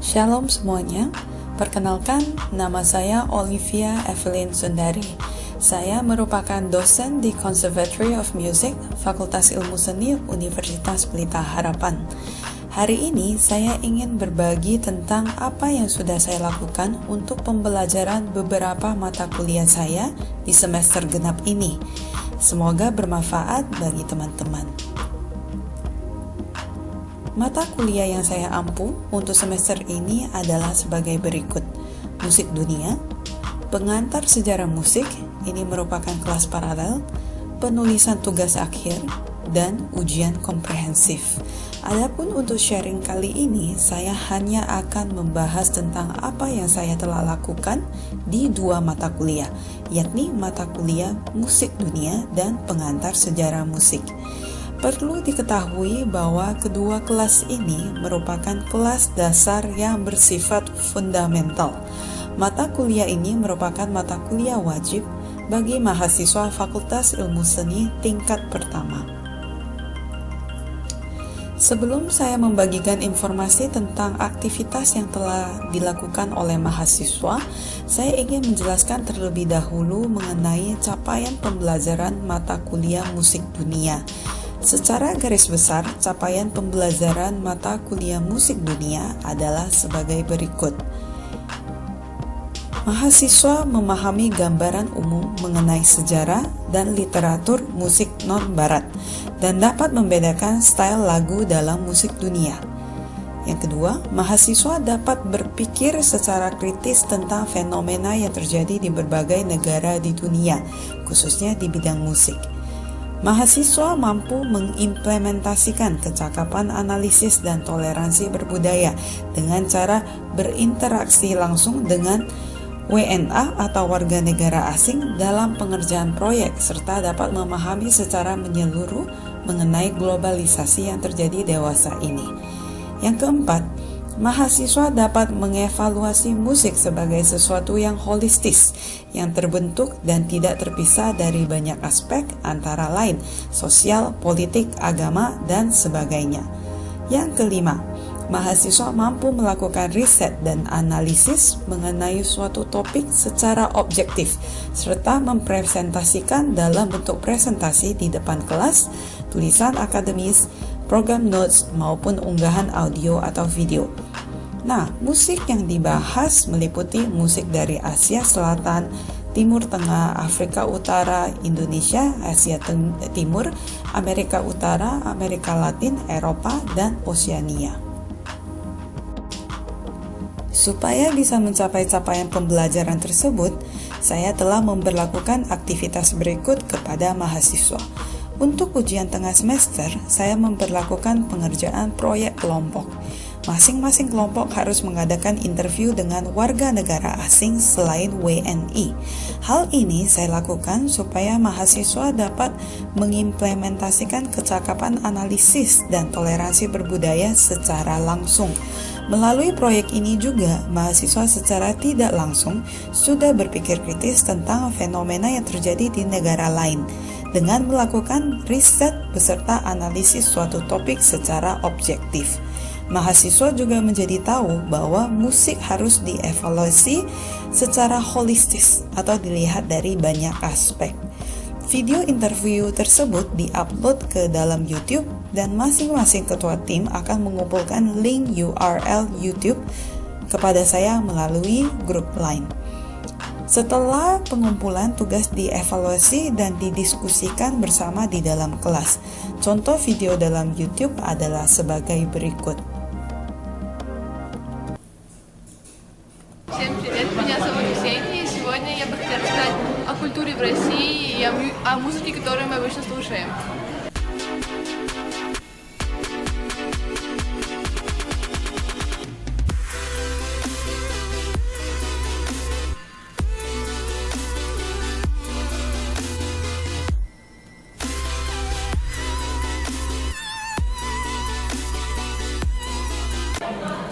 Shalom semuanya, perkenalkan nama saya Olivia Evelyn Sundari. Saya merupakan dosen di Conservatory of Music, Fakultas Ilmu Seni Universitas Pelita Harapan. Hari ini saya ingin berbagi tentang apa yang sudah saya lakukan untuk pembelajaran beberapa mata kuliah saya di semester genap ini. Semoga bermanfaat bagi teman-teman. Mata kuliah yang saya ampu untuk semester ini adalah sebagai berikut: musik dunia, pengantar sejarah musik, ini merupakan kelas paralel, penulisan tugas akhir, dan ujian komprehensif. Adapun untuk sharing kali ini, saya hanya akan membahas tentang apa yang saya telah lakukan di dua mata kuliah, yakni mata kuliah musik dunia dan pengantar sejarah musik. Perlu diketahui bahwa kedua kelas ini merupakan kelas dasar yang bersifat fundamental. Mata kuliah ini merupakan mata kuliah wajib bagi mahasiswa Fakultas Ilmu Seni tingkat pertama. Sebelum saya membagikan informasi tentang aktivitas yang telah dilakukan oleh mahasiswa, saya ingin menjelaskan terlebih dahulu mengenai capaian pembelajaran mata kuliah musik dunia. Secara garis besar, capaian pembelajaran mata kuliah musik dunia adalah sebagai berikut. Mahasiswa memahami gambaran umum mengenai sejarah dan literatur musik non-barat dan dapat membedakan style lagu dalam musik dunia. Yang kedua, mahasiswa dapat berpikir secara kritis tentang fenomena yang terjadi di berbagai negara di dunia, khususnya di bidang musik. Mahasiswa mampu mengimplementasikan kecakapan analisis dan toleransi berbudaya dengan cara berinteraksi langsung dengan WNA atau warga negara asing dalam pengerjaan proyek, serta dapat memahami secara menyeluruh mengenai globalisasi yang terjadi dewasa ini. Yang keempat, mahasiswa dapat mengevaluasi musik sebagai sesuatu yang holistis, yang terbentuk dan tidak terpisah dari banyak aspek antara lain sosial, politik, agama, dan sebagainya. Yang kelima, mahasiswa mampu melakukan riset dan analisis mengenai suatu topik secara objektif, serta mempresentasikan dalam bentuk presentasi di depan kelas, tulisan akademis, program notes, maupun unggahan audio atau video. Nah, musik yang dibahas meliputi musik dari Asia Selatan, Timur Tengah, Afrika Utara, Indonesia, Asia Timur, Amerika Utara, Amerika Latin, Eropa, dan Oseania. Supaya bisa mencapai capaian pembelajaran tersebut, saya telah memberlakukan aktivitas berikut kepada mahasiswa. Untuk ujian tengah semester, saya memberlakukan pengerjaan proyek kelompok. Masing-masing kelompok harus mengadakan interview dengan warga negara asing selain WNI. Hal ini saya lakukan supaya mahasiswa dapat mengimplementasikan kecakapan analisis dan toleransi berbudaya secara langsung. Melalui proyek ini juga, mahasiswa secara tidak langsung sudah berpikir kritis tentang fenomena yang terjadi di negara lain dengan melakukan riset beserta analisis suatu topik secara objektif. Mahasiswa juga menjadi tahu bahwa musik harus dievaluasi secara holistis atau dilihat dari banyak aspek. Video interview tersebut diupload ke dalam YouTube dan masing-masing ketua tim akan mengumpulkan link URL YouTube kepada saya melalui grup Line. Setelah pengumpulan, tugas dievaluasi dan didiskusikan bersama di dalam kelas. Contoh video dalam YouTube adalah sebagai berikut. Всем привет, меня зовут Ксения, и сегодня я бы хотела рассказать о культуре в России и о музыке, которую мы обычно слушаем.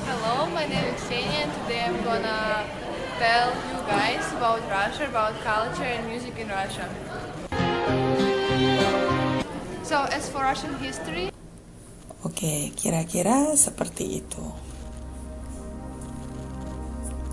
Hello, my name is Ksenia, and today I'm gonna tell you guys about Russia, about culture and music in Russia. So, as for Russian history, Oke, kira-kira seperti itu.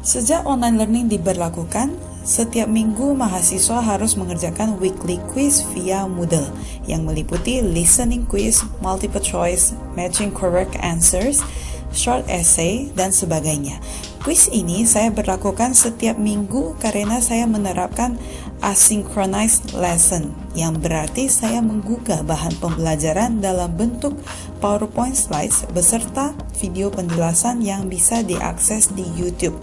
Sejak online learning diberlakukan, setiap minggu mahasiswa harus mengerjakan weekly quiz via Moodle yang meliputi listening quiz, multiple choice, matching correct answers, short essay, dan sebagainya. Quiz ini saya berlakukan setiap minggu karena saya menerapkan asynchronous lesson, yang berarti saya menggugah bahan pembelajaran dalam bentuk PowerPoint slides beserta video penjelasan yang bisa diakses di YouTube.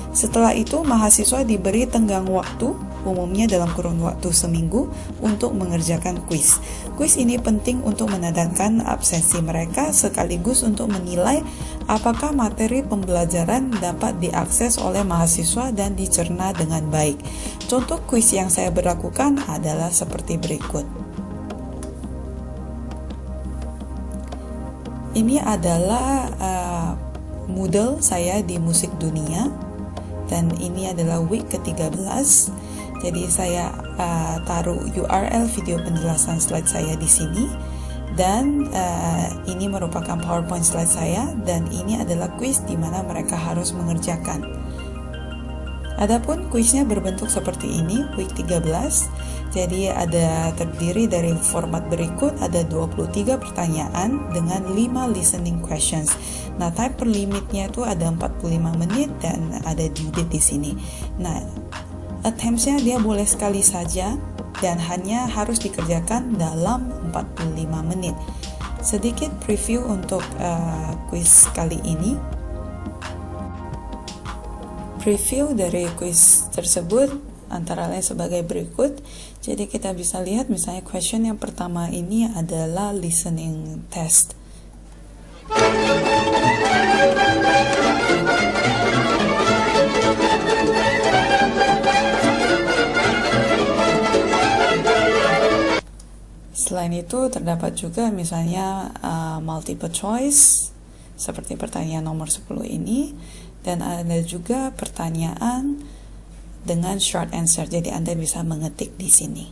Setelah itu, mahasiswa diberi tenggang waktu, umumnya dalam kurun waktu seminggu, untuk mengerjakan kuis. Kuis ini penting untuk menandakan absensi mereka sekaligus untuk menilai apakah materi pembelajaran dapat diakses oleh mahasiswa dan dicerna dengan baik. Contoh kuis yang saya berlakukan adalah seperti berikut. Ini adalah Moodle saya di Musik Dunia. Dan ini adalah week ke-13. Jadi saya taruh URL video penjelasan slide saya di sini. Dan ini merupakan PowerPoint slide saya. Dan ini adalah quiz di mana mereka harus mengerjakan. Adapun kuisnya berbentuk seperti ini, week 13. Jadi terdiri dari format berikut, ada 23 pertanyaan dengan 5 listening questions. Nah, time per limitnya itu ada 45 menit dan ada due date di sini. Nah, attempts-nya dia boleh sekali saja dan hanya harus dikerjakan dalam 45 menit. Sedikit preview untuk quiz kali ini. Preview dari quiz tersebut antara lain sebagai berikut. Jadi kita bisa lihat misalnya question yang pertama ini adalah listening test. Selain itu terdapat juga misalnya multiple choice seperti pertanyaan nomor 10 ini, dan ada juga pertanyaan dengan short answer. Jadi Anda bisa mengetik di sini.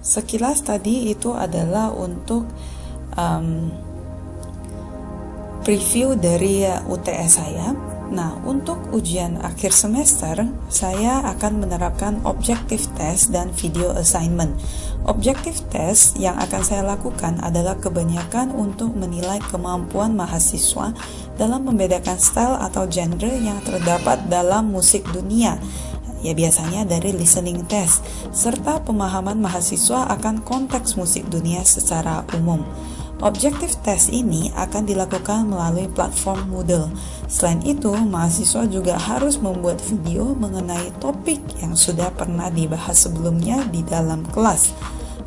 Sekilas tadi itu adalah untuk preview dari UTS saya. Nah, untuk ujian akhir semester, saya akan menerapkan objective test dan video assignment. Objective test yang akan saya lakukan adalah kebanyakan untuk menilai kemampuan mahasiswa dalam membedakan style atau genre yang terdapat dalam musik dunia. Ya, biasanya dari listening test, serta pemahaman mahasiswa akan konteks musik dunia secara umum. Objective test ini akan dilakukan melalui platform Moodle. Selain itu, mahasiswa juga harus membuat video mengenai topik yang sudah pernah dibahas sebelumnya di dalam kelas.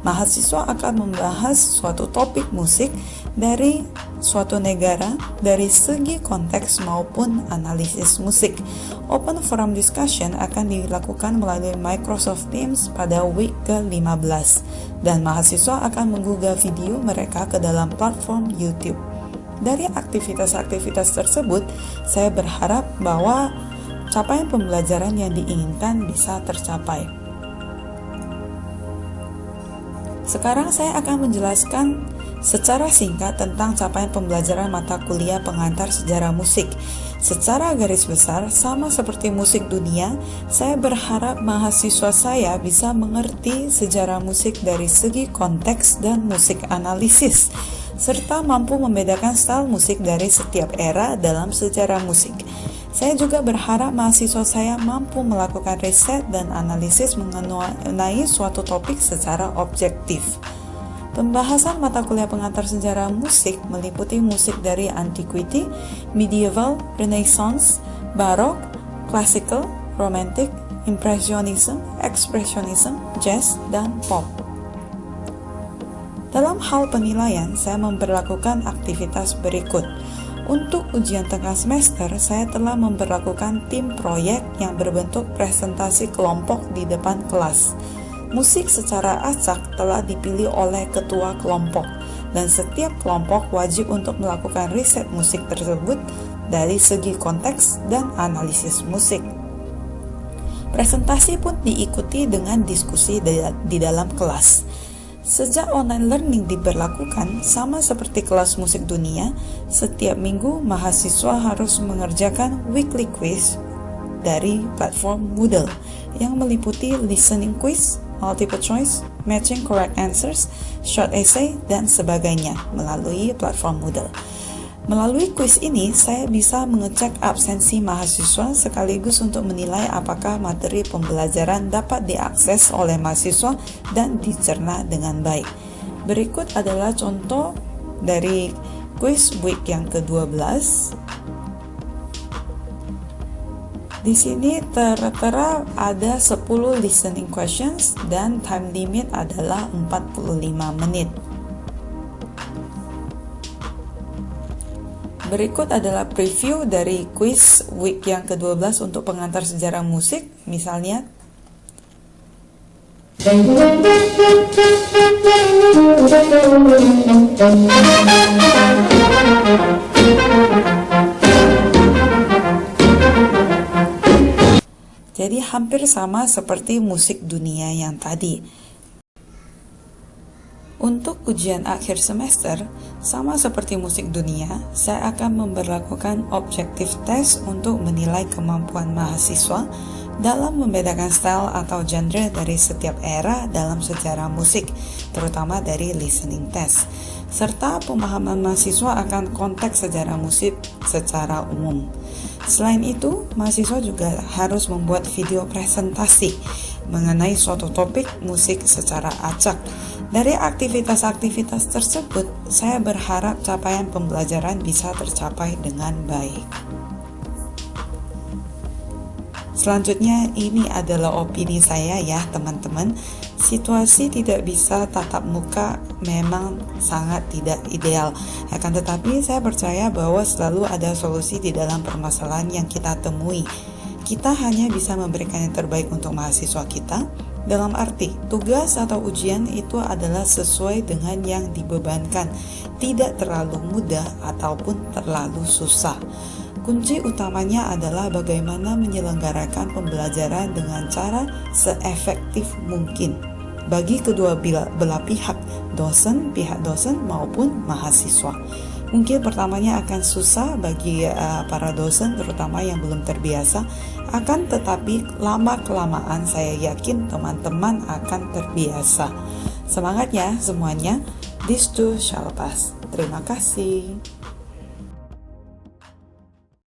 Mahasiswa akan membahas suatu topik musik dari suatu negara dari segi konteks maupun analisis musik. Open forum discussion akan dilakukan melalui Microsoft Teams pada week ke-15 dan mahasiswa akan menggugah video mereka ke dalam platform YouTube. Dari aktivitas-aktivitas tersebut, saya berharap bahwa capaian pembelajaran yang diinginkan bisa tercapai. Sekarang saya akan menjelaskan secara singkat tentang capaian pembelajaran mata kuliah pengantar sejarah musik. Secara garis besar, sama seperti musik dunia, saya berharap mahasiswa saya bisa mengerti sejarah musik dari segi konteks dan musik analisis, serta mampu membedakan style musik dari setiap era dalam sejarah musik. Saya juga berharap mahasiswa saya mampu melakukan riset dan analisis mengenai suatu topik secara objektif. Pembahasan mata kuliah pengantar sejarah musik meliputi musik dari antiquity, medieval, renaissance, baroque, classical, romantic, impressionism, expressionism, jazz, dan pop. Dalam hal penilaian, saya memperlakukan aktivitas berikut. Untuk ujian tengah semester, saya telah memperlakukan tim proyek yang berbentuk presentasi kelompok di depan kelas. Musik secara acak telah dipilih oleh ketua kelompok, dan setiap kelompok wajib untuk melakukan riset musik tersebut dari segi konteks dan analisis musik. Presentasi pun diikuti dengan diskusi di dalam kelas. Sejak online learning diberlakukan, sama seperti kelas musik dunia, setiap minggu mahasiswa harus mengerjakan weekly quiz dari platform Moodle yang meliputi listening quiz, multiple choice, matching correct answers, short essay, dan sebagainya melalui platform Moodle. Melalui kuis ini, saya bisa mengecek absensi mahasiswa sekaligus untuk menilai apakah materi pembelajaran dapat diakses oleh mahasiswa dan dicerna dengan baik. Berikut adalah contoh dari kuis week yang ke-12. Di sini tertera ada 10 listening questions dan time limit adalah 45 menit. Berikut adalah preview dari quiz week yang ke-12 untuk pengantar sejarah musik, misalnya jadi hampir sama seperti musik dunia yang tadi. Untuk ujian akhir semester, sama seperti musik dunia, saya akan memberlakukan objective test untuk menilai kemampuan mahasiswa dalam membedakan style atau genre dari setiap era dalam sejarah musik, terutama dari listening test, serta pemahaman mahasiswa akan konteks sejarah musik secara umum. Selain itu, mahasiswa juga harus membuat video presentasi mengenai suatu topik musik secara acak. Dari aktivitas-aktivitas tersebut, saya berharap capaian pembelajaran bisa tercapai dengan baik. Selanjutnya, ini adalah opini saya ya teman-teman. Situasi tidak bisa tatap muka memang sangat tidak ideal. Akan tetapi saya percaya bahwa selalu ada solusi di dalam permasalahan yang kita temui. Kita hanya bisa memberikan yang terbaik untuk mahasiswa kita. Dalam arti, tugas atau ujian itu adalah sesuai dengan yang dibebankan, tidak terlalu mudah ataupun terlalu susah. Kunci utamanya adalah bagaimana menyelenggarakan pembelajaran dengan cara seefektif mungkin bagi kedua belah pihak, pihak dosen maupun mahasiswa. Mungkin pertamanya akan susah bagi para dosen, terutama yang belum terbiasa. Akan tetapi lama-kelamaan saya yakin teman-teman akan terbiasa. Semangat ya semuanya. This too shall pass. Terima kasih.